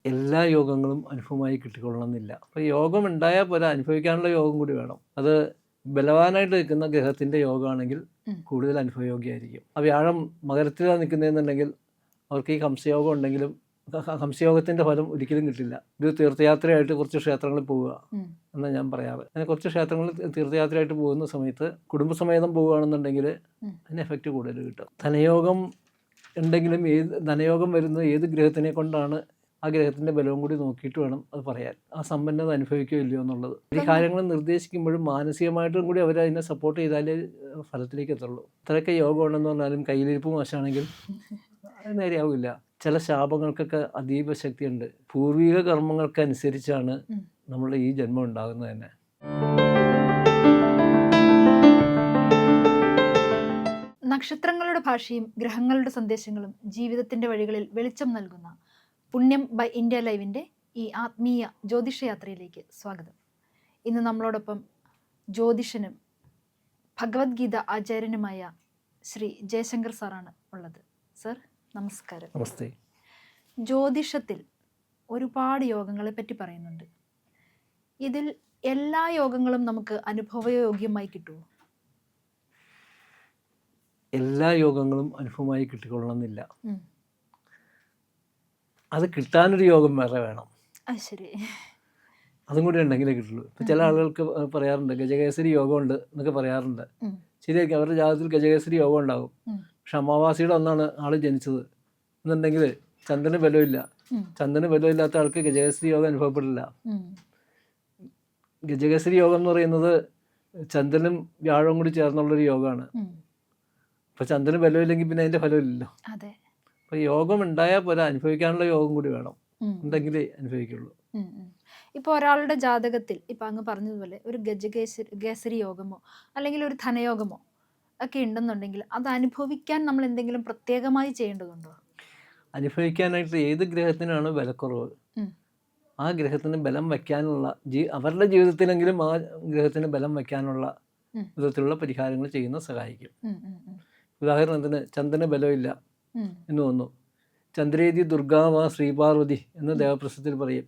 എല്ലാ യോഗങ്ങളും അനുഭവമായി കിട്ടിക്കൊള്ളണമെന്നില്ല. അപ്പോൾ യോഗം ഉണ്ടായാൽ പോരാ, അനുഭവിക്കാനുള്ള യോഗം കൂടി വേണം. അത് ബലവാനായിട്ട് നിൽക്കുന്ന ഗ്രഹത്തിൻ്റെ യോഗമാണെങ്കിൽ കൂടുതൽ അനുഭവയോഗ്യമായിരിക്കും. ആ വ്യാഴം മകരത്തിലാണ് നിൽക്കുന്നതെന്നുണ്ടെങ്കിൽ അവർക്ക് ഈ ഹംസയോഗം ഉണ്ടെങ്കിലും ഹംസയോഗത്തിൻ്റെ ഫലം ഒരിക്കലും കിട്ടില്ല. ഒരു തീർത്ഥയാത്രയായിട്ട് കുറച്ച് ക്ഷേത്രങ്ങളിൽ പോവുക എന്നാണ് ഞാൻ പറയാറ്. അങ്ങനെ കുറച്ച് ക്ഷേത്രങ്ങളിൽ തീർത്ഥയാത്രയായിട്ട് പോകുന്ന സമയത്ത് കുടുംബസമേതം പോവുകയാണെന്നുണ്ടെങ്കിൽ അതിന് എഫക്റ്റ് കൂടുതൽ കിട്ടും. ധനയോഗം ഉണ്ടെങ്കിലും ധനയോഗം വരുന്നത് ഏത് ഗ്രഹത്തിനെ കൊണ്ടാണ് ആ ഗ്രഹത്തിൻ്റെ ബലവും കൂടി നോക്കിയിട്ട് വേണം അത് പറയാൻ. ആ സമ്പന്നത അനുഭവിക്കുകയോ ഇല്ലയോ എന്നുള്ളത്. പരിഹാരങ്ങൾ നിർദ്ദേശിക്കുമ്പോഴും മാനസികമായിട്ടും കൂടി അവരതിനെ സപ്പോർട്ട് ചെയ്താലേ ഫലത്തിലേക്ക് എത്തുള്ളൂ. ഇത്രയൊക്കെ യോഗം ഉണ്ടെന്ന് പറഞ്ഞാലും കയ്യിലിരിപ്പ് മോശമാണെങ്കിൽ അത് നേരെയാവില്ല. ചില ശാപങ്ങൾക്കൊക്കെ അതീവ ശക്തിയുണ്ട്. പൂർവിക കർമ്മങ്ങൾക്കനുസരിച്ചാണ് നമ്മളുടെ ഈ ജന്മം ഉണ്ടാകുന്നത് തന്നെ. നക്ഷത്രങ്ങളുടെ ഭാഷയും ഗ്രഹങ്ങളുടെ സന്ദേശങ്ങളും ജീവിതത്തിന്റെ വഴികളിൽ വെളിച്ചം നൽകുന്ന പുണ്യം ബൈ ഇന്ത്യ ലൈവിൻ്റെ ഈ ആത്മീയ ജ്യോതിഷയാത്രയിലേക്ക് സ്വാഗതം. ഇന്ന് നമ്മളോടൊപ്പം ജ്യോതിഷനും ഭഗവത്ഗീത ആചാര്യനുമായ ശ്രീ ജയശങ്കർ സാറാണ് ഉള്ളത്. സർ നമസ്കാരം. നമസ്തേ. ജ്യോതിഷത്തിൽ ഒരുപാട് യോഗങ്ങളെ പറ്റി പറയുന്നുണ്ട്. ഇതിൽ എല്ലാ യോഗങ്ങളും നമുക്ക് അനുഭവയോഗ്യമായി കിട്ടുമോ? എല്ലാ യോഗങ്ങളും അനുഭവമായി കിട്ടിക്കൊള്ളണമെന്നില്ല. അത് കിട്ടാനൊരു യോഗം വേറെ വേണം. ശരി, അതും കൂടി ഉണ്ടെങ്കിലേ കിട്ടുള്ളൂ. ഇപ്പം ചില ആളുകൾക്ക് പറയാറുണ്ട് ഗജകേസരി യോഗം ഉണ്ട് എന്നൊക്കെ പറയാറുണ്ട്. ശരിയായിരിക്കും, അവരുടെ ജാതകത്തിൽ ഗജകേസരി യോഗം ഉണ്ടാകും. പക്ഷെ അമാവാസിയുടെ ഒന്നാണ് ആൾ ജനിച്ചത് എന്നുണ്ടെങ്കിൽ ചന്ദ്രന് ബലമില്ല. ചന്ദ്രന് ബലമില്ലാത്ത ആൾക്ക് ഗജകേസരി യോഗം അനുഭവപ്പെടില്ല. ഗജകേസരി യോഗം എന്ന് പറയുന്നത് ചന്ദ്രനും വ്യാഴവും കൂടി ചേർന്നുള്ളൊരു യോഗമാണ്. അപ്പോൾ ചന്ദ്രന് ബലമില്ലെങ്കിൽ പിന്നെ അതിൻ്റെ ഫലമില്ലല്ലോ. അപ്പോൾ യോഗം ഉണ്ടായാൽ പോരാ, അനുഭവിക്കാനുള്ള യോഗം കൂടി വേണം, ഉണ്ടെങ്കിലേ അനുഭവിക്കുള്ളൂ. ഇപ്പോൾ ഒരാളുടെ ജാതകത്തിൽ ഇപ്പം അങ്ങ് പറഞ്ഞതുപോലെ ഒരു ഗജകേസരി യോഗമോ അല്ലെങ്കിൽ ഒരു ധനയോഗമോ ഒക്കെ ഉണ്ടെന്നുണ്ടെങ്കിൽ അത് അനുഭവിക്കാൻ നമ്മൾ എന്തെങ്കിലും പ്രത്യേകമായി ചെയ്യേണ്ടതുണ്ടോ? അനുഭവിക്കാനായിട്ട് ഏത് ഗ്രഹത്തിനാണ് ബലക്കുറവ് ആ ഗ്രഹത്തിന് ബലം വയ്ക്കാനുള്ള അവരുടെ ജീവിതത്തിലെങ്കിലും ആ ഗ്രഹത്തിന് ബലം വയ്ക്കാനുള്ള വിധത്തിലുള്ള പരിഹാരങ്ങൾ ചെയ്യുന്ന സഹായിക്കും. ഉദാഹരണത്തിന് ചന്ദ്രന് ബലമില്ല എന്ന് തോന്നുന്നു. ചന്ദ്രേതി ദുർഗാവ ശ്രീപാർവതി എന്ന് ദേവപ്രസത്തിൽ പറയും.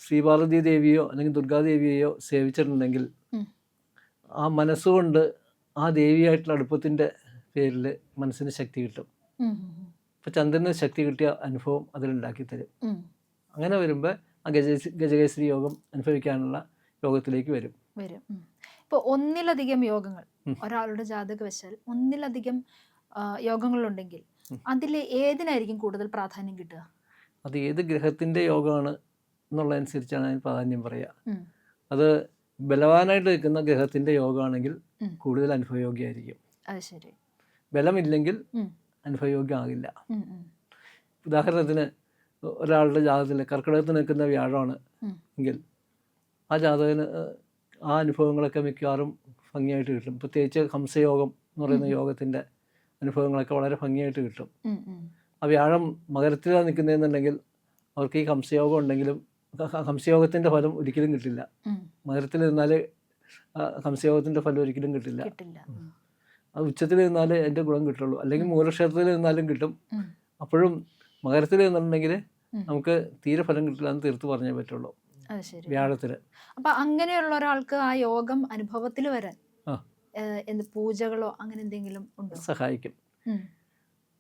ശ്രീപാർവതി ദേവിയോ അല്ലെങ്കിൽ ദുർഗാദേവിയെയോ സേവിച്ചിട്ടുണ്ടെങ്കിൽ ആ മനസ്സുകൊണ്ട് ആ ദേവിയായിട്ടുള്ള അടുപ്പത്തിൻ്റെ പേരിൽ മനസ്സിന് ശക്തി കിട്ടും. അപ്പം ചന്ദ്രന് ശക്തി കിട്ടിയ അനുഭവം അതിലുണ്ടാക്കി തരും. അങ്ങനെ വരുമ്പോൾ ആ ഗജകേസരി യോഗം അനുഭവിക്കാനുള്ള യോഗത്തിലേക്ക് വരും. ഇപ്പോൾ ഒന്നിലധികം യോഗങ്ങൾ ഒരാളുടെ ജാതകവശാൽ ഒന്നിലധികം യോഗങ്ങളുണ്ടെങ്കിൽ അതിൽ ഏതിനായിരിക്കും കൂടുതൽ പ്രാധാന്യം കിട്ടുക? അത് ഏത് ഗ്രഹത്തിൻ്റെ യോഗമാണ് എന്നുള്ളതനുസരിച്ചാണ് അതിന് പ്രാധാന്യം പറയുക. അത് ബലവാനായിട്ട് നിൽക്കുന്ന ഗ്രഹത്തിൻ്റെ യോഗമാണെങ്കിൽ കൂടുതൽ അനുഭവയോഗ്യമായിരിക്കും. ശരി. ബലമില്ലെങ്കിൽ അനുഭവയോഗ്യമാകില്ല. ഉദാഹരണത്തിന് ഒരാളുടെ ജാതകത്തിൽ കർക്കിടകത്തിൽ നിൽക്കുന്ന വ്യാഴമാണ് എങ്കിൽ ആ ജാതകന് ആ അനുഭവങ്ങളൊക്കെ മിക്കവാറും ഭംഗിയായിട്ട് കിട്ടും. പ്രത്യേകിച്ച് ഹംസയോഗം എന്ന് പറയുന്ന യോഗത്തിൻ്റെ അനുഭവങ്ങളൊക്കെ വളരെ ഭംഗിയായിട്ട് കിട്ടും. ആ വ്യാഴം മകരത്തിലാണ് നിൽക്കുന്നതെന്നുണ്ടെങ്കിൽ അവർക്ക് ഈ ഹംസയോഗം ഉണ്ടെങ്കിലും ഹംസയോഗത്തിൻ്റെ ഫലം ഒരിക്കലും കിട്ടില്ല. മകരത്തിൽ നിന്നാൽ ഹംസയോഗത്തിൻ്റെ ഫലം ഒരിക്കലും കിട്ടില്ല. അത് ഉച്ചത്തിൽ നിന്നാലേ അതിൻ്റെ ഗുണം കിട്ടുള്ളൂ. അല്ലെങ്കിൽ മൂലക്ഷേത്രത്തിൽ നിന്നാലും കിട്ടും. അപ്പോഴും മകരത്തിൽ നിന്നുണ്ടെങ്കിൽ നമുക്ക് തീരെ ഫലം കിട്ടില്ല എന്ന് തീർത്ത് പറഞ്ഞേ പറ്റുള്ളൂ വ്യാഴത്തിൽ. അപ്പം അങ്ങനെയുള്ള ഒരാൾക്ക് ആ യോഗം അനുഭവത്തിൽ വരാൻ പൂജകളോ അങ്ങനെ എന്തെങ്കിലും ഉണ്ടോ? സഹായിക്കും.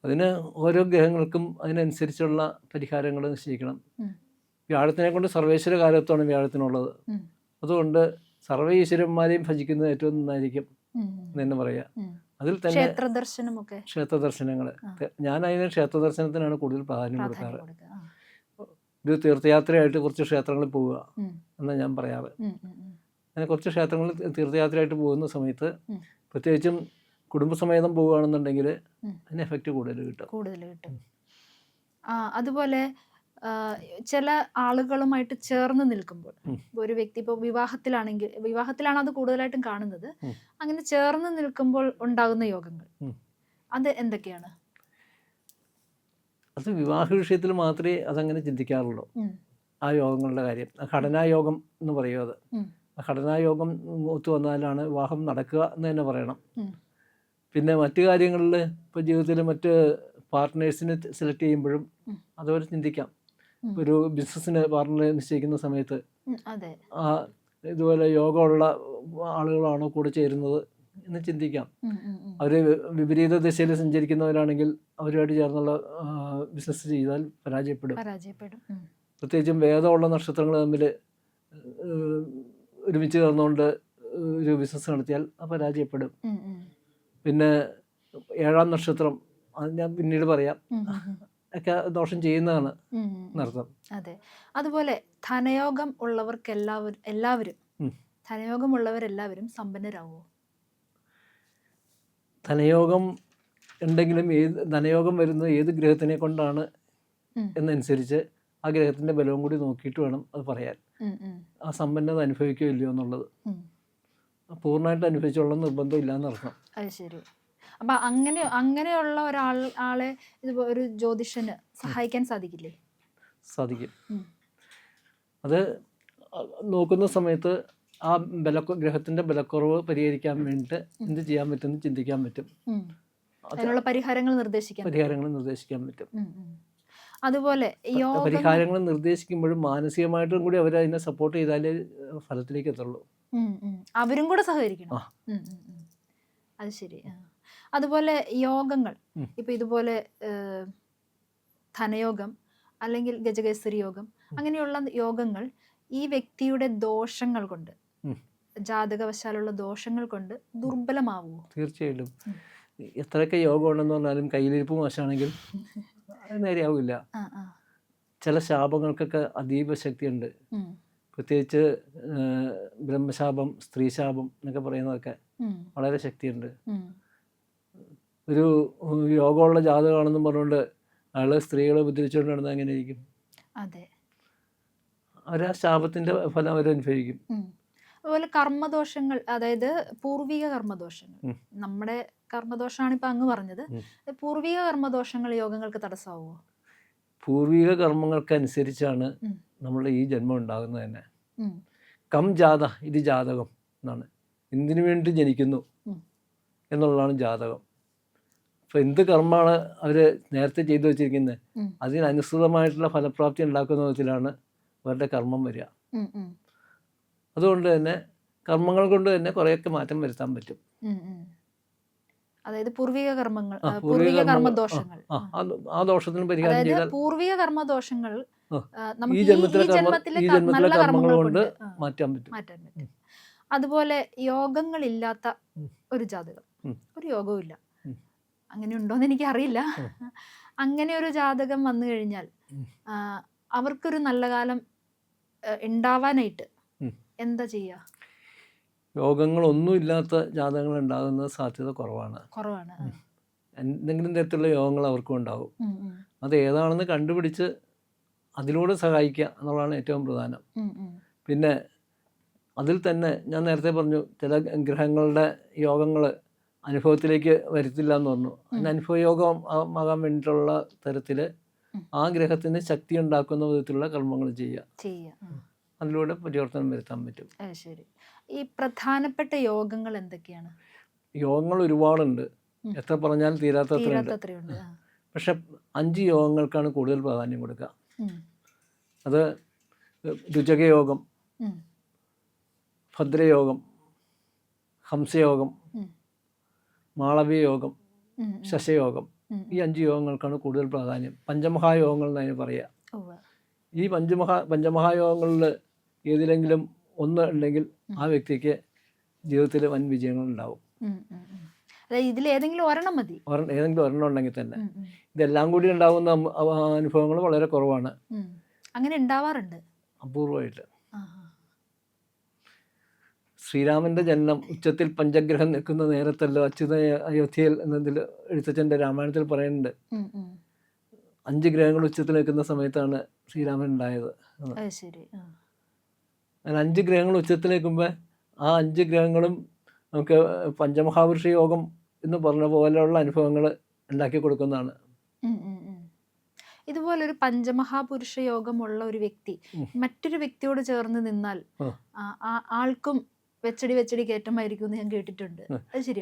അതിന് ഓരോ ഗ്രഹങ്ങൾക്കും അതിനനുസരിച്ചുള്ള പരിഹാരങ്ങൾ നിശ്ചയിക്കണം. വ്യാഴത്തിനെ കൊണ്ട് സർവേശ്വര കാലത്വമാണ് വ്യാഴത്തിനുള്ളത്. അതുകൊണ്ട് സർവ്വ ഈശ്വരന്മാരെയും ഭജിക്കുന്നത് ഏറ്റവും നന്നായിരിക്കും എന്ന് പറയാ. അതിൽ തന്നെ ക്ഷേത്രദർശനങ്ങൾ, ഞാൻ അതിന് ക്ഷേത്രദർശനത്തിനാണ് കൂടുതൽ പ്രാധാന്യം കൊടുക്കാറ്. ഒരു തീർത്ഥയാത്രയായിട്ട് കുറച്ച് ക്ഷേത്രങ്ങളിൽ പോവുക എന്നാണ് ഞാൻ പറയാറ്. അങ്ങനെ കുറച്ച് ക്ഷേത്രങ്ങളിൽ തീർത്ഥയാത്രയായിട്ട് പോകുന്ന സമയത്ത് പ്രത്യേകിച്ചും കുടുംബസമേതം പോവുകയാണെന്നുണ്ടെങ്കിൽ അതിന് എഫക്റ്റ് കൂടുതൽ കിട്ടും. അതുപോലെ ചില ആളുകളുമായിട്ട് ചേർന്ന് നിൽക്കുമ്പോൾ ഒരു വ്യക്തി ഇപ്പോൾ വിവാഹത്തിലാണ് അത് കൂടുതലായിട്ടും കാണുന്നത്. അങ്ങനെ ചേർന്ന് നിൽക്കുമ്പോൾ ഉണ്ടാകുന്ന യോഗങ്ങൾ അത് എന്തൊക്കെയാണ്? അത് വിവാഹ വിഷയത്തിൽ മാത്രമേ അതങ്ങനെ ചിന്തിക്കാറുള്ളൂ. ആ യോഗങ്ങളുടെ കാര്യം ഘടനായോഗം എന്ന് പറയും. അത് ഘടനായോഗം ഒത്തു വന്നാലാണ് വിവാഹം നടക്കുക എന്ന് തന്നെ പറയണം. പിന്നെ മറ്റു കാര്യങ്ങളിൽ ഇപ്പോൾ ജീവിതത്തിൽ മറ്റ് പാർട്ട്നേഴ്സിനെ സെലക്ട് ചെയ്യുമ്പോഴും അതുപോലെ ചിന്തിക്കാം. ഒരു ബിസിനസ്സിന് പാർട്ണറെ നിശ്ചയിക്കുന്ന സമയത്ത് അതെ. ആ ഇതുപോലെ യോഗമുള്ള ആളുകളാണോ കൂടെ ചേരുന്നത് എന്ന് ചിന്തിക്കാം. അവർ വിപരീത ദിശയിൽ സഞ്ചരിക്കുന്നവരാണെങ്കിൽ അവരുമായിട്ട് ചേർന്നുള്ള ബിസിനസ് ചെയ്താൽ പരാജയപ്പെടും. പ്രത്യേകിച്ചും വേദമുള്ള നക്ഷത്രങ്ങൾ തമ്മിൽ ഒരുമിച്ച് ചേർന്നുകൊണ്ട് ഒരു ബിസിനസ് നടത്തിയാൽ അത് പരാജയപ്പെടും. പിന്നെ 7-ാം നക്ഷത്രം, അത് ഞാൻ പിന്നീട് പറയാം, ഒക്കെ ദോഷം ചെയ്യുന്നതാണ് എന്നർത്ഥം. അതെ. അതുപോലെ ധനയോഗം ഉള്ളവർക്ക് എല്ലാവരും ധനയോഗമുള്ളവരെല്ലാവരും സമ്പന്നരാകുമോ? ധനയോഗം ഉണ്ടെങ്കിലും ധനയോഗം വരുന്നത് ഏത് ഗ്രഹത്തിനെ കൊണ്ടാണ് എന്നനുസരിച്ച് ആ ഗ്രഹത്തിൻ്റെ ബലവും കൂടി നോക്കിയിട്ട് വേണം അത് പറയാൻ. ആ സമ്പന്നത അനുഭവിക്കുകയോ ഇല്ലയോ എന്നുള്ളത് പൂർണ്ണമായിട്ട് അനുഭവിച്ചോളാം നിർബന്ധം ഇല്ലാന്നർത്ഥം. അത് ശരി. അപ്പം അങ്ങനെയുള്ള ആളെ ഇതുപോലെ ഒരു ജ്യോതിഷന് സഹായിക്കാൻ സാധിക്കില്ലേ? സാധിക്കും. അത് നോക്കുന്ന സമയത്ത് ആ ഗ്രഹത്തിൻ്റെ ബലക്കുറവ് പരിഹരിക്കാൻ വേണ്ടിയിട്ട് എന്ത് ചെയ്യാൻ പറ്റുമെന്ന് ചിന്തിക്കാൻ പറ്റും. അതിനുള്ള പരിഹാരങ്ങൾ നിർദ്ദേശിക്കാൻ പറ്റും. അതുപോലെ പരിഹാരങ്ങൾ നിർദ്ദേശിക്കുമ്പോഴും മാനസികമായിട്ടും കൂടി അവരതിനെ സപ്പോർട്ട് ചെയ്താലേ ഫലത്തിലേക്ക് എത്തുള്ളൂ. അവരും കൂടെ സഹകരിക്കണം. അത് ശരി. അതുപോലെ യോഗങ്ങൾ, ഇപ്പൊ ഇതുപോലെ ധനയോഗം അല്ലെങ്കിൽ ഗജകേസരി യോഗം, അങ്ങനെയുള്ള യോഗങ്ങൾ ഈ വ്യക്തിയുടെ ദോഷങ്ങൾ കൊണ്ട്, ജാതകവശാലുള്ള ദോഷങ്ങൾ കൊണ്ട് ദുർബലമാവുമോ? തീർച്ചയായിട്ടും. എത്രയൊക്കെ യോഗം ഉണ്ടെന്ന് പറഞ്ഞാലും കയ്യിലിരിപ്പ് മോശമാണെങ്കിൽ അത് നേരെയാവില്ല. ചില ശാപങ്ങൾക്കൊക്കെ അതീവ ശക്തിയുണ്ട്. പ്രത്യേകിച്ച് ബ്രഹ്മശാപം, സ്ത്രീശാപം എന്നൊക്കെ പറയുന്നതൊക്കെ വളരെ ശക്തിയുണ്ട്. ഒരു യോഗമുള്ള ജാതകമാണെന്നും പറഞ്ഞുകൊണ്ട് അയാൾ സ്ത്രീകളെ ഉപദ്രവിച്ചുകൊണ്ട് നടന്നാൽ എങ്ങനെ ഇരിക്കും? അതെ, അവർ ആ ശാപത്തിൻ്റെ ഫലം അവരനുഭവിക്കും. അതുപോലെ കർമ്മദോഷങ്ങൾ, അതായത് പൂർവിക കർമ്മദോഷങ്ങൾ, നമ്മുടെ കർമ്മദോഷമാണ് ഇപ്പം അങ്ങ് പറഞ്ഞത്. പൂർവിക കർമ്മദോഷങ്ങൾ യോഗങ്ങൾക്ക് തടസ്സമാവുമോ? പൂർവിക കർമ്മങ്ങൾക്കനുസരിച്ചാണ് നമ്മളുടെ ഈ ജന്മം ഉണ്ടാകുന്നത് തന്നെ. കം ജാത ഇത് ജാതകം എന്നാണ്. എന്തിനു വേണ്ടി ജനിക്കുന്നു എന്നുള്ളതാണ് ജാതകം. അപ്പോൾ എന്ത് കർമ്മമാണ് അവർ നേരത്തെ ചെയ്തു വച്ചിരിക്കുന്നത് അതിനനുസൃതമായിട്ടുള്ള ഫലപ്രാപ്തി ഉണ്ടാക്കുന്ന വിധത്തിലാണ് അവരുടെ കർമ്മം വരിക. അതുകൊണ്ട് തന്നെ കർമ്മങ്ങൾ കൊണ്ട് തന്നെ കുറേയൊക്കെ മാറ്റം വരുത്താൻ പറ്റും. അതായത് പൂർവിക കർമ്മങ്ങൾ, പൂർവിക കർമ്മദോഷങ്ങൾ, ആ ദോഷത്തിന് പരിഹാരം ചെയ്താൽ പൂർവിക കർമ്മദോഷങ്ങൾ ഈ ജന്മത്തിലെ കർമ്മങ്ങൾ കൊണ്ട് മാറ്റാൻ പറ്റും. അതുപോലെ യോഗങ്ങളില്ലാത്ത ഒരു ജാതകം, ഒരു യോഗവും ഇല്ല, അങ്ങനെ ഉണ്ടോന്ന് എനിക്ക് അറിയില്ല. അങ്ങനെ ഒരു ജാതകം വന്നു കഴിഞ്ഞാൽ അവർക്കൊരു നല്ല കാലം ഉണ്ടാവാനായിട്ട് എന്താ ചെയ്യുക? യോഗങ്ങളൊന്നുമില്ലാത്ത ജാതകങ്ങൾ ഉണ്ടാകുന്ന സാധ്യത കുറവാണ്. എന്തെങ്കിലും തരത്തിലുള്ള യോഗങ്ങൾ അവർക്കും ഉണ്ടാകും. അത് ഏതാണെന്ന് കണ്ടുപിടിച്ച് അതിലൂടെ സഹായിക്കുക എന്നുള്ളതാണ് ഏറ്റവും പ്രധാനം. പിന്നെ അതിൽ തന്നെ ഞാൻ നേരത്തെ പറഞ്ഞു, ചില ഗ്രഹങ്ങളുടെ യോഗങ്ങൾ അനുഭവത്തിലേക്ക് വരുത്തില്ല എന്ന് പറഞ്ഞു. അതിന് അനുഭവയോഗം ആകാൻ വേണ്ടിയിട്ടുള്ള തരത്തിൽ ആ ഗ്രഹത്തിന് ശക്തി ഉണ്ടാക്കുന്ന വിധത്തിലുള്ള കർമ്മങ്ങൾ ചെയ്യുക. അതിലൂടെ പരിവർത്തനം വരുത്താൻ പറ്റും. ശരി. ഈ പ്രധാനപ്പെട്ട യോഗങ്ങൾ എന്തൊക്കെയാണ്? യോഗങ്ങൾ ഒരുപാടുണ്ട്, എത്ര പറഞ്ഞാലും തീരാത്തത്രയുണ്ട്. പക്ഷെ 5 യോഗങ്ങൾക്കാണ് കൂടുതൽ പ്രാധാന്യം കൊടുക്കുക. അത് രുചകയോഗം, ഭദ്രയോഗം, ഹംസയോഗം, മാളവ്യയോഗം, ശശയോഗം, ഈ 5 യോഗങ്ങൾക്കാണ് കൂടുതൽ പ്രാധാന്യം. പഞ്ചമഹായോഗങ്ങൾ എന്നതിന് പറയുക. ഈ പഞ്ചമഹായോഗങ്ങളിൽ ഏതിലെങ്കിലും ഒന്ന് ഉണ്ടെങ്കിൽ ആ വ്യക്തിക്ക് ജീവിതത്തിൽ വൻ വിജയങ്ങൾ ഉണ്ടാവും. ഇതിലേതെങ്കിലും ഒരെണ്ണം മതി, ഏതെങ്കിലും ഒരെണ്ണം ഉണ്ടെങ്കിൽ തന്നെ. ഇതെല്ലാം കൂടി ഉണ്ടാകുന്ന അനുഭവങ്ങൾ വളരെ കുറവാണ്. അങ്ങനെ ഉണ്ടാവാറുണ്ട് അപൂർവമായിട്ട്. ശ്രീരാമന്റെ ജനനം ഉച്ചത്തിൽ പഞ്ചഗ്രഹം നിൽക്കുന്ന നേരത്തല്ലോ അച്യുത അയോധ്യയിൽ എന്നതിൽ എഴുത്തച്ഛൻ്റെ രാമായണത്തിൽ പറയുന്നുണ്ട്. 5 ഗ്രഹങ്ങൾ ഉച്ചത്തിൽ നിൽക്കുന്ന സമയത്താണ് ശ്രീരാമൻ ഉണ്ടായത്. അങ്ങനെ 5 ഗ്രഹങ്ങൾ ഉച്ചത്തിൽ നിൽക്കുമ്പോൾ ആ 5 ഗ്രഹങ്ങളും നമുക്ക് പഞ്ചമഹാപുരുഷ യോഗം എന്ന് പറഞ്ഞ പോലെയുള്ള അനുഭവങ്ങൾ ഉണ്ടാക്കി കൊടുക്കുന്നതാണ്. ഇതുപോലൊരു പഞ്ചമഹാപുരുഷ യോഗമുള്ള ഒരു വ്യക്തി മറ്റൊരു വ്യക്തിയോട് ചേർന്ന് നിന്നാൽ ആൾക്കും വെച്ചടി കയറ്റമായിരിക്കും എന്ന് ഞാൻ കേട്ടിട്ടുണ്ട്.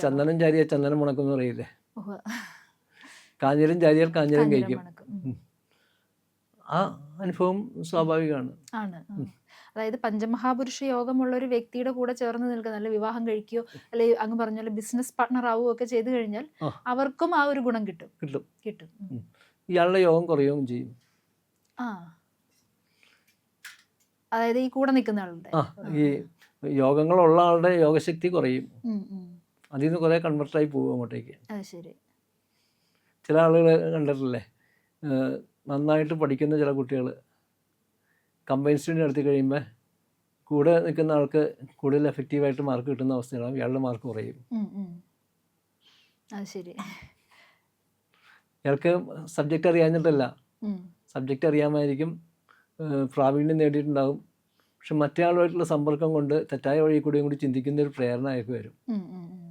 ചന്ദനം ചാരിയ ചന്ദനം മുണക്കും പറയില്ലേ, കാഞ്ഞിരം ചാരിയാൽ കാഞ്ഞിരം കഴിക്കും. ആ അനുഭവം സ്വാഭാവികമാണ്. ആണ്. അതായത് പഞ്ചമഹാപുരുഷ യോഗമുള്ള ഒരു വ്യക്തിയുടെ കൂടെ ചേർന്ന് നിൽക്കുന്ന, അല്ലെങ്കിൽ വിവാഹം കഴിക്കുകയോ അല്ലെങ്കിൽ അങ്ങ് പറഞ്ഞ പോലെ ബിസിനസ് പാർട്ട്ണർ ആവുകയോ ഒക്കെ ചെയ്തു കഴിഞ്ഞാൽ ആ. അവർക്കും ആ ഒരു ഗുണം കിട്ടും. കിട്ടും. കിട്ടും. ഇയാളുടെ യോഗം കുറയുകയും ചെയ്യും. ആ, അതായത് ഈ കൂടെ നിൽക്കുന്ന ആളുടെ. ഈ യോഗങ്ങളുള്ള ആളുടെ യോഗശക്തി കുറയും. ഉം, ഉം. അതിൽ നിന്ന് കുറേ കൺവെർട്ടായി പോകും അങ്ങോട്ടേക്ക്. അത് ശരി. ചില ആളുകൾ കണ്ടിട്ടില്ലേ, നന്നായിട്ട് പഠിക്കുന്ന ചില കുട്ടികൾ കമ്പൈൻ സ്റ്റഡി നടത്തി കഴിയുമ്പോൾ കൂടെ നിൽക്കുന്ന ആൾക്ക് കൂടുതൽ എഫക്റ്റീവായിട്ട് മാർക്ക് കിട്ടുന്ന അവസ്ഥയാണ്, ഇയാളുടെ മാർക്ക് കുറയും. ഉം, ഉം. അത് ശരി. ഇയാൾക്ക് സബ്ജക്റ്റ് അറിയാഞ്ഞിട്ടല്ല, ഉം. സബ്ജക്റ്റ് അറിയാമായിരിക്കും, പ്രാവീണ്യം നേടിയിട്ടുണ്ടാകും. പക്ഷെ മറ്റേ ആളുമായിട്ടുള്ള സമ്പർക്കം കൊണ്ട് തെറ്റായ വഴി കൂടെയും കൂടി ചിന്തിക്കുന്ന ഒരു പ്രേരണ അയാൾക്ക് വരും. ഉം, ഉം, ഉം.